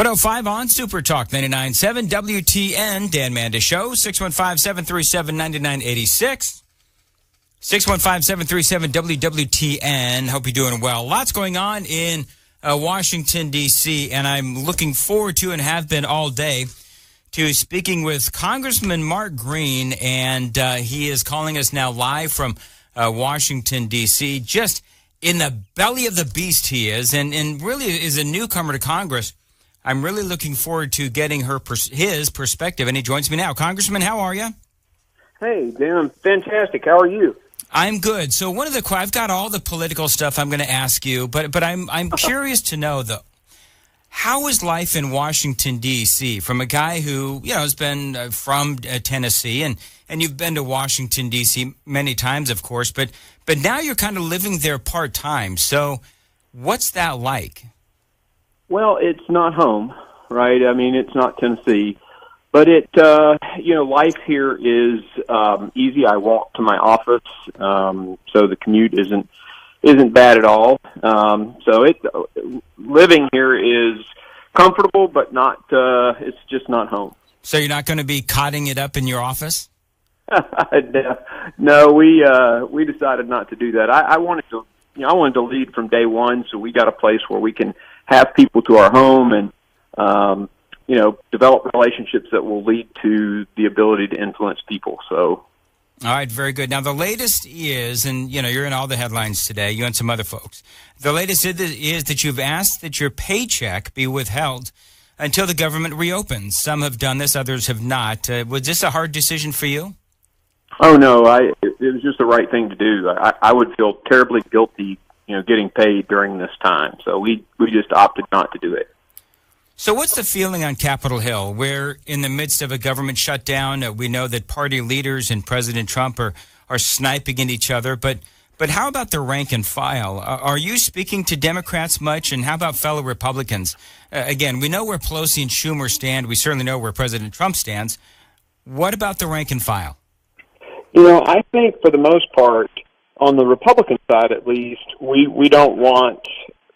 105 on Super Talk 99.7 WTN Dan Mandis Show, 615-737-9986. 615-737-WWTN. Hope you're doing well. Lots going on in Washington, D.C., and I'm looking forward to, and have been all day, to speaking with Congressman Mark Green, and he is calling us now live from Washington, D.C., just in the belly of the beast he is, and really is a newcomer to Congress. I'm really looking forward to getting his perspective, and he joins me now. Congressman, how are you? Hey, Dan, fantastic. How are you? I'm good. So I've got all the political stuff I'm going to ask you, but I'm curious to know, though, how is life in Washington, D.C., from a guy who, has been from Tennessee, and you've been to Washington, D.C. many times, of course, but now you're kind of living there part-time. So what's that like? Well, it's not home, right? I mean, it's not Tennessee, but life here is easy. I walk to my office, so the commute isn't bad at all. Living here is comfortable, but not. It's just not home. So you're not going to be cotting it up in your office? No, we decided not to do that. I wanted to lead from day one, so we got a place where we can have people to our home and, develop relationships that will lead to the ability to influence people. So, all right, very good. Now, the latest is, and, you're in all the headlines today, you and some other folks. The latest is that you've asked that your paycheck be withheld until the government reopens. Some have done this, others have not. Was this a hard decision for you? Oh, no, it was just the right thing to do. I would feel terribly guilty, getting paid during this time. So we just opted not to do it. So what's the feeling on Capitol Hill? We're in the midst of a government shutdown. We know that party leaders and President Trump are sniping at each other. But how about the rank and file? Are you speaking to Democrats much? And how about fellow Republicans? Again, we know where Pelosi and Schumer stand. We certainly know where President Trump stands. What about the rank and file? I think for the most part, on the Republican side at least, we don't want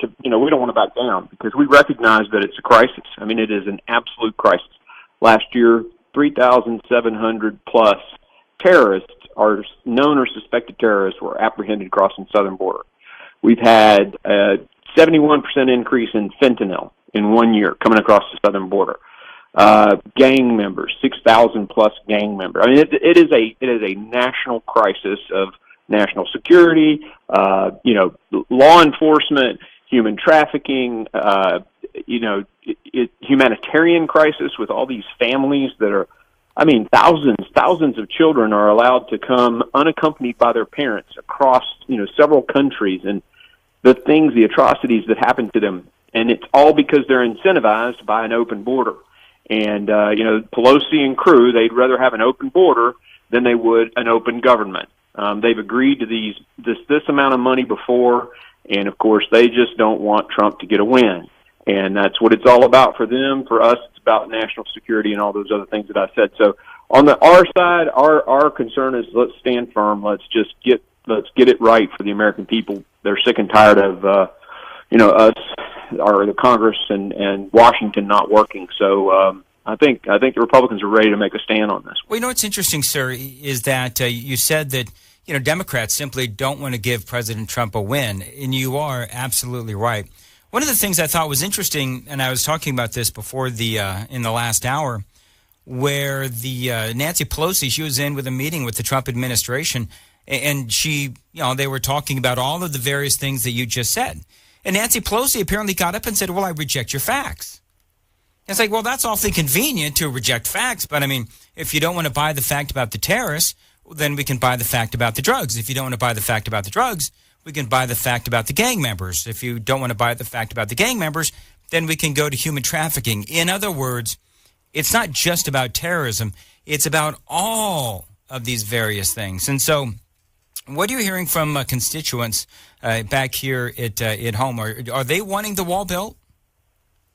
to, we don't want to back down because we recognize that it's a crisis. I mean, it is an absolute crisis. Last year, 3,700 plus terrorists, or known or suspected terrorists, were apprehended crossing the southern border. We've had a 71% increase in fentanyl in 1 year coming across the southern border. Gang members, 6,000 plus gang members. I mean, it is a national crisis of national security, law enforcement, human trafficking, humanitarian crisis with all these families that are, thousands of children are allowed to come unaccompanied by their parents across, several countries, and the atrocities that happen to them. And it's all because they're incentivized by an open border. And, Pelosi and crew, they'd rather have an open border than they would an open government. They've agreed to this amount of money before, and, of course, they just don't want Trump to get a win. And that's what it's all about for them. For us, it's about national security and all those other things that I said. So on our side, our concern is let's stand firm. Let's get it right for the American people. They're sick and tired of, us or the Congress and Washington not working. So I think the Republicans are ready to make a stand on this. Well, what's interesting, sir, is that you said that Democrats simply don't want to give President Trump a win, and you are absolutely right. One of the things I thought was interesting, and I was talking about this before in the last hour, where the Nancy Pelosi, she was in with a meeting with the Trump administration, and she, they were talking about all of the various things that you just said. And Nancy Pelosi apparently got up and said, well, I reject your facts. It's like, well, that's awfully convenient to reject facts. But, if you don't want to buy the fact about the terrorists, then we can buy the fact about the drugs. If you don't want to buy the fact about the drugs, we can buy the fact about the gang members. If you don't want to buy the fact about the gang members, then we can go to human trafficking. In other words, it's not just about terrorism. It's about all of these various things. And so what are you hearing from constituents back here at home? Are they wanting the wall built?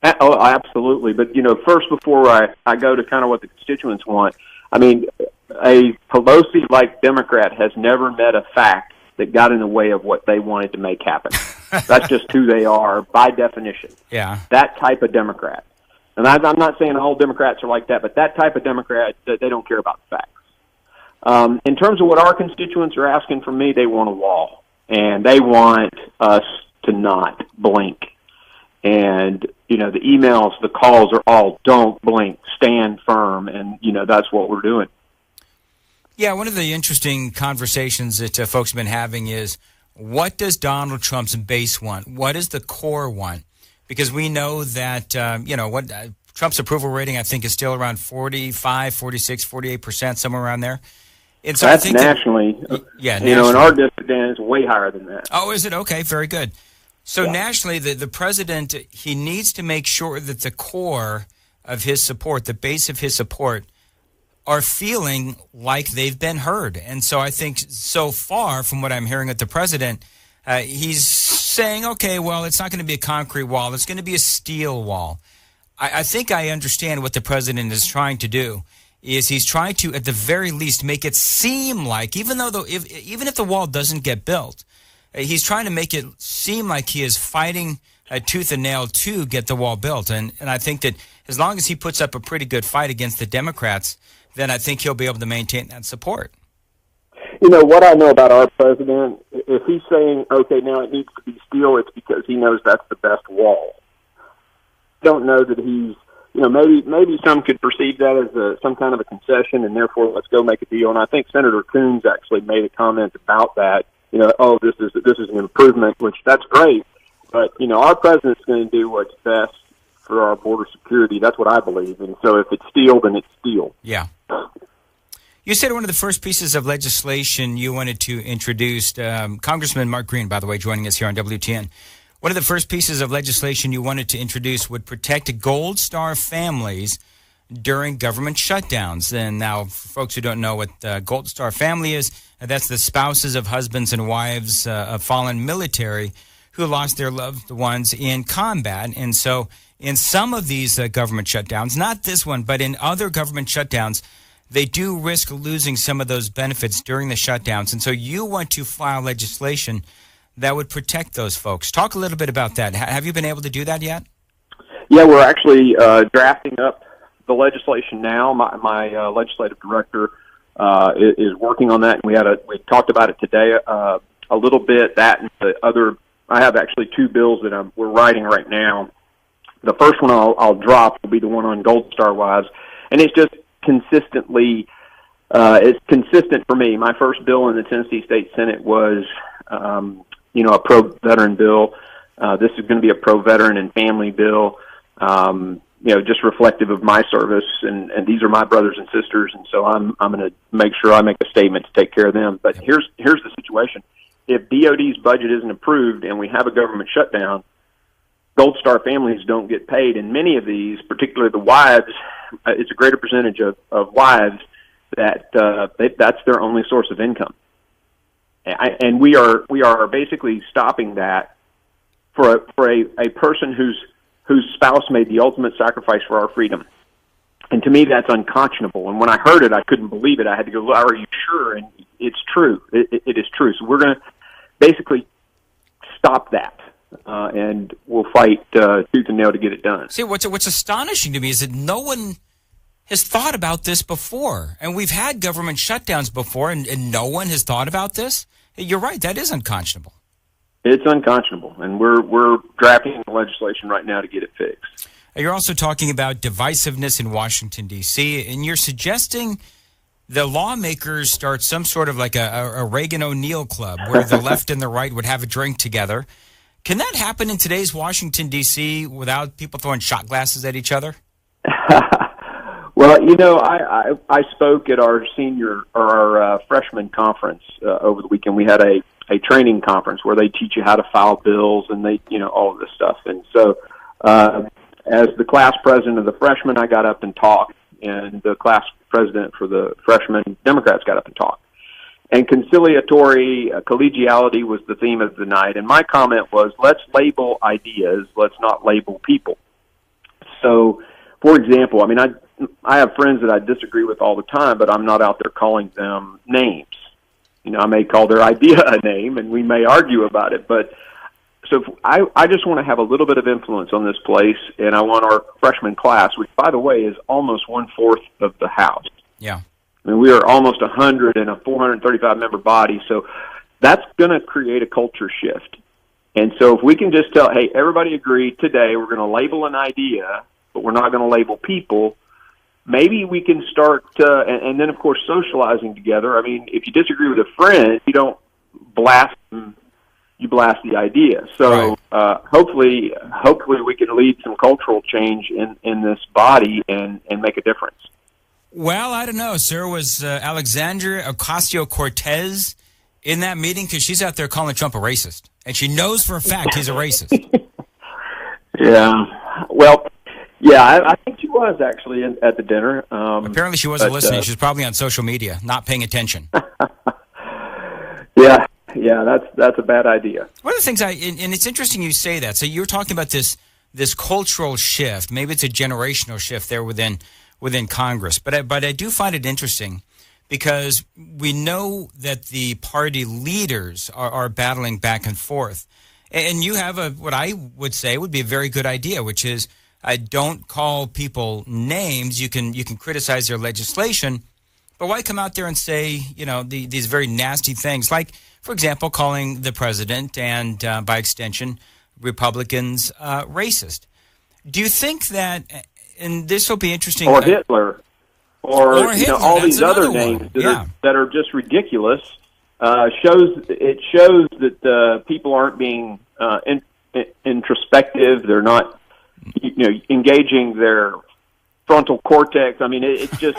Oh, absolutely. But, first, before I go to kind of what the constituents want, a Pelosi-like Democrat has never met a fact that got in the way of what they wanted to make happen. That's just who they are by definition. Yeah. That type of Democrat. And I'm not saying all Democrats are like that, but that type of Democrat, they don't care about the facts. In terms of what our constituents are asking from me, they want a wall, and they want us to not blink. And, the emails, the calls are all don't blink, stand firm, and, that's what we're doing. Yeah, one of the interesting conversations that folks have been having is, what does Donald Trump's base want? What does the core want? Because we know that, Trump's approval rating, I think, is still around 45, 46, 48%, somewhere around there. And so that's I think nationally. Nationally. In our district, Dan, it's way higher than that. Oh, is it? Okay, very good. So nationally, the president, he needs to make sure that the core of his support, the base of his support, are feeling like they've been heard. And so I think so far from what I'm hearing at the president, he's saying, okay, well, it's not going to be a concrete wall. It's going to be a steel wall. I think I understand what the president is trying to do, is he's trying to, at the very least, make it seem like, even if the wall doesn't get built, he's trying to make it seem like he is fighting tooth and nail to get the wall built. And I think that as long as he puts up a pretty good fight against the Democrats, then I think he'll be able to maintain that support. What I know about our president, if he's saying, okay, now it needs to be steel, it's because he knows that's the best wall. I don't know that he's, maybe some could perceive that as some kind of a concession, and therefore let's go make a deal. And I think Senator Coons actually made a comment about that. This is an improvement, which that's great. But, our president's going to do what's best for our border security. That's what I believe. And so if it's steel, then it's steel. Yeah. You said one of the first pieces of legislation you wanted to introduce, Congressman Mark Green, by the way, joining us here on WTN. One of the first pieces of legislation you wanted to introduce would protect Gold Star families during government shutdowns. And now, for folks who don't know what Gold Star family is, that's the spouses of husbands and wives of fallen military who lost their loved ones in combat. And so in some of these government shutdowns, not this one, but in other government shutdowns, they do risk losing some of those benefits during the shutdowns. And so you want to file legislation that would protect those folks. Talk a little bit about that. Have you been able to do that yet? Yeah, we're actually drafting up the legislation now. My legislative director is working on that, and we talked about it today a little bit. That and the other, I have actually two bills that we're writing right now. The first one I'll drop will be the one on Gold Star wives, and it's just consistently, it's consistent for me. My first bill in the Tennessee State Senate was, a pro-veteran bill. This is going to be a pro-veteran and family bill, just reflective of my service, and these are my brothers and sisters, and so I'm going to make sure I make a statement to take care of them. But here's the situation. If DOD's budget isn't approved and we have a government shutdown, Gold Star families don't get paid, and many of these, particularly the wives, it's a greater percentage of wives that that's their only source of income. And we are basically stopping that for a person whose spouse made the ultimate sacrifice for our freedom. And to me, that's unconscionable. And when I heard it, I couldn't believe it. I had to go, are you sure? And it's true. It is true. So we're going to basically stop that. And we'll fight tooth and nail to get it done. See, what's astonishing to me is that no one has thought about this before. And we've had government shutdowns before, and no one has thought about this. You're right. That is unconscionable. It's unconscionable, and we're drafting the legislation right now to get it fixed. You're also talking about divisiveness in Washington, D.C., and you're suggesting the lawmakers start some sort of like a Reagan O'Neill club where the left and the right would have a drink together. Can that happen in today's Washington, D.C. without people throwing shot glasses at each other? Well, I spoke at our freshman conference over the weekend. We had a training conference where they teach you how to file bills and all of this stuff. And so as the class president of the freshmen, I got up and talked, and the class president for the freshman Democrats got up and talked. And conciliatory collegiality was the theme of the night. And my comment was, let's label ideas, let's not label people. So, for example, I have friends that I disagree with all the time, but I'm not out there calling them names. I may call their idea a name, and we may argue about it, but I just want to have a little bit of influence on this place, and I want our freshman class, which, by the way, is almost 1/4 of the House. Yeah. I mean, we are almost 100 in a 435-member body, so that's going to create a culture shift. And so if we can just tell, hey, everybody agree today we're going to label an idea, but we're not going to label people, maybe we can start, and then, of course, socializing together. I mean, if you disagree with a friend, you don't blast them, you blast the idea. So hopefully we can lead some cultural change in this body and make a difference. Well, I don't know, sir. Was Alexandria Ocasio-Cortez in that meeting? Because she's out there calling Trump a racist, and she knows for a fact he's a racist. Yeah. Well, yeah, I think she was actually at the dinner. Apparently she wasn't listening. She was probably on social media, not paying attention. Yeah, that's a bad idea. One of the things and it's interesting you say that. So you're talking about this cultural shift. Maybe it's a generational shift there within Congress. But I do find it interesting because we know that the party leaders are battling back and forth. And you have what I would say would be a very good idea, which is don't call people names. You can criticize their legislation, but why come out there and say, these very nasty things, like, for example, calling the president and, by extension, Republicans racist? Do you think that, and this will be interesting... Or Hitler, or Hitler, all these other names that are just ridiculous, shows that people aren't being introspective. They're not, engaging their frontal cortex. I mean, it's just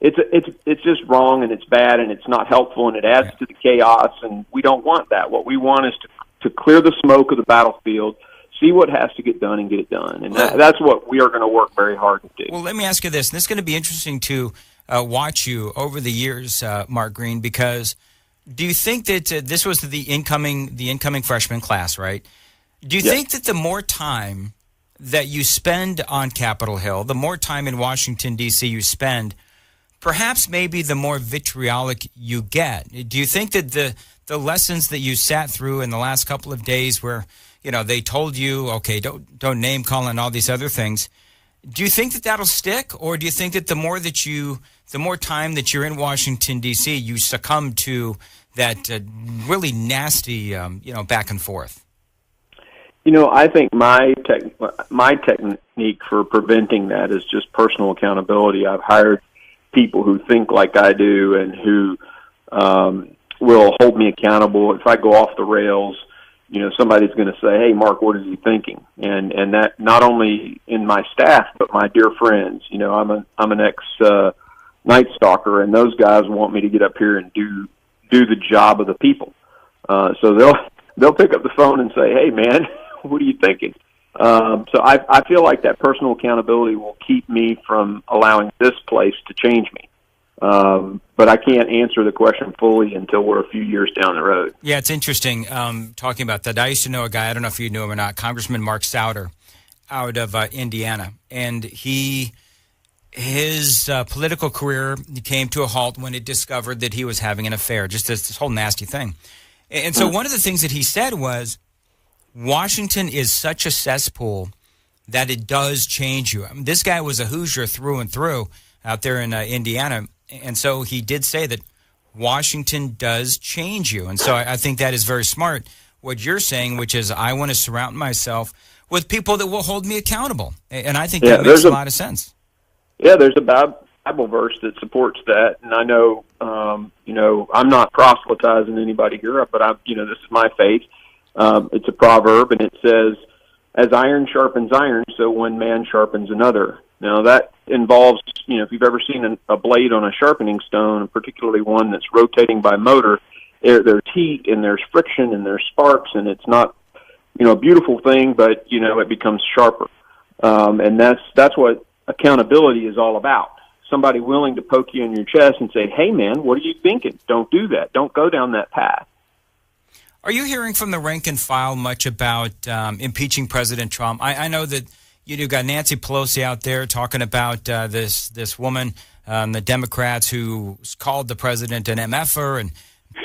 it's just wrong, and it's bad, and it's not helpful, and it adds to the chaos. And we don't want that. What we want is to clear the smoke of the battlefield, see what has to get done, and get it done. And that's what we are going to work very hard to do. Well, let me ask you this. And this is going to be interesting to watch you over the years, Mark Green, because do you think that this was the incoming freshman class, right? Do you think that the more time that you spend on Capitol Hill, the more time in Washington, D.C. you spend, perhaps maybe the more vitriolic you get? Do you think that the lessons that you sat through in the last couple of days where, they told you, okay, don't name call and all these other things, do you think that that'll stick? Or do you think that the more time that you're in Washington, D.C., you succumb to that really nasty, back and forth? I think my technique for preventing that is just personal accountability. I've hired people who think like I do and who will hold me accountable. If I go off the rails, somebody's going to say, "Hey, Mark, what is he thinking?" And that not only in my staff but my dear friends. I'm an ex Night Stalker, and those guys want me to get up here and do the job of the people. So they'll pick up the phone and say, "Hey, man, what are you thinking?" So I feel like that personal accountability will keep me from allowing this place to change me. But I can't answer the question fully until we're a few years down the road. Yeah, it's interesting talking about that. I used to know a guy, I don't know if you knew him or not, Congressman Mark Souder out of Indiana. And his political career came to a halt when it discovered that he was having an affair, just this whole nasty thing. And so one of the things that he said was, Washington is such a cesspool that it does change you. I mean, this guy was a Hoosier through and through out there in Indiana. And so he did say that Washington does change you. And so I think that is very smart, what you're saying, which is I want to surround myself with people that will hold me accountable. And I think that makes a lot of sense. Yeah, there's a Bible verse that supports that. And I know, I'm not proselytizing anybody here, but this is my faith. It's a proverb, and it says, "As iron sharpens iron, so one man sharpens another." Now, that involves, if you've ever seen a blade on a sharpening stone, particularly one that's rotating by motor, there's heat and there's friction and there's sparks, and it's not, a beautiful thing, but, it becomes sharper. And that's what accountability is all about. Somebody willing to poke you in your chest and say, "Hey, man, what are you thinking? Don't do that. Don't go down that path." Are you hearing from the rank and file much about impeaching President Trump? I know that you got Nancy Pelosi out there talking about this woman, the Democrats, who called the president an MFer, and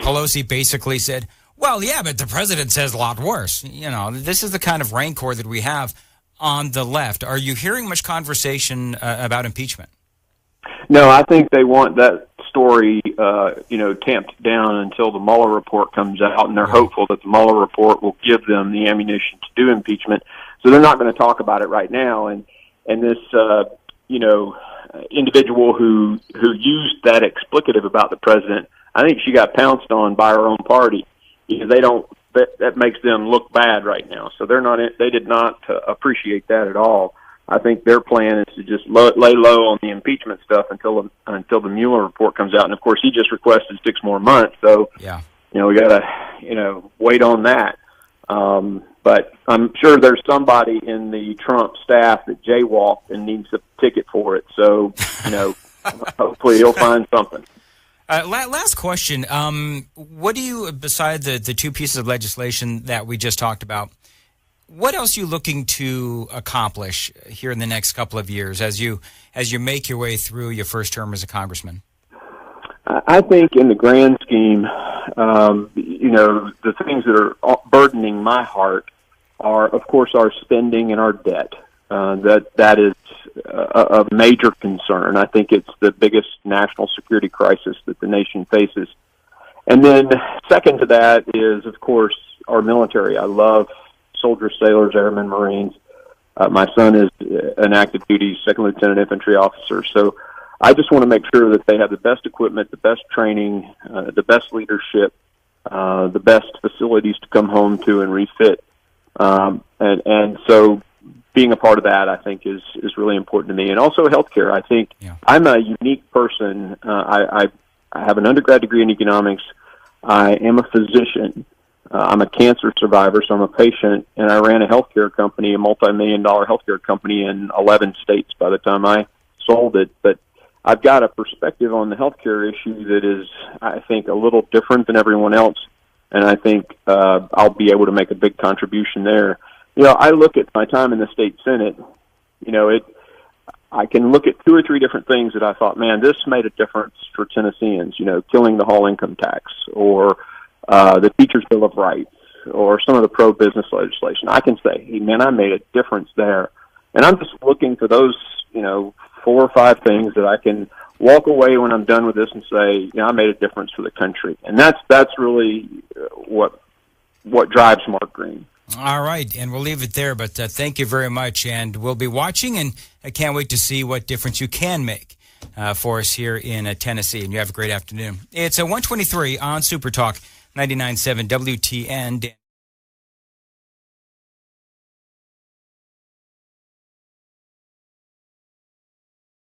Pelosi basically said, Well, yeah, but the president says a lot worse. This is the kind of rancor that we have on the left. Are you hearing much conversation about impeachment? No, I think they want that story, tamped down until the Mueller report comes out, and they're hopeful that the Mueller report will give them the ammunition to do impeachment. So they're not going to talk about it right now. And this, individual who used that explicative about the president, I think she got pounced on by her own party because that makes them look bad right now. So they did not appreciate that at all. I think their plan is to just lay low on the impeachment stuff until the Mueller report comes out. And of course, he just requested 6 more months. So, we got to, wait on that. But I'm sure there's somebody in the Trump staff that jaywalked and needs a ticket for it. So, hopefully he'll find something. Last question. What do you, beside the 2 pieces of legislation that we just talked about, what else are you looking to accomplish here in the next couple of years as you make your way through your first term as a congressman? I think in the grand scheme, the things that are burdening my heart are, of course, our spending and our debt. That is a major concern. I think it's the biggest national security crisis that the nation faces. And then second to that is, of course, our military. I love soldiers, sailors, airmen, Marines. My son is an active duty second lieutenant infantry officer. So I just want to make sure that they have the best equipment, the best training, the best leadership, the best facilities to come home to and refit. And so being a part of that, I think, is really important to me. And also healthcare. I think I'm a unique person. I have an undergrad degree in economics. I am a physician. I'm a cancer survivor, so I'm a patient, and I ran a healthcare company, a multi-million-dollar healthcare company in 11 states by the time I sold it. But I've got a perspective on the healthcare issue that is, I think, a little different than everyone else, and I think I'll be able to make a big contribution there. I look at my time in the state Senate, I can look at 2 or 3 different things that I thought, man, this made a difference for Tennesseans, killing the whole income tax, or the Teachers' Bill of Rights, or some of the pro-business legislation. I can say, hey, man, I made a difference there. And I'm just looking for those, 4 or 5 things that I can walk away when I'm done with this and say, I made a difference for the country. And that's really what drives Mark Green. All right, and we'll leave it there, but thank you very much, and we'll be watching, and I can't wait to see what difference you can make for us here in Tennessee, and you have a great afternoon. It's 1:23 on Super Talk 99.7 WTN.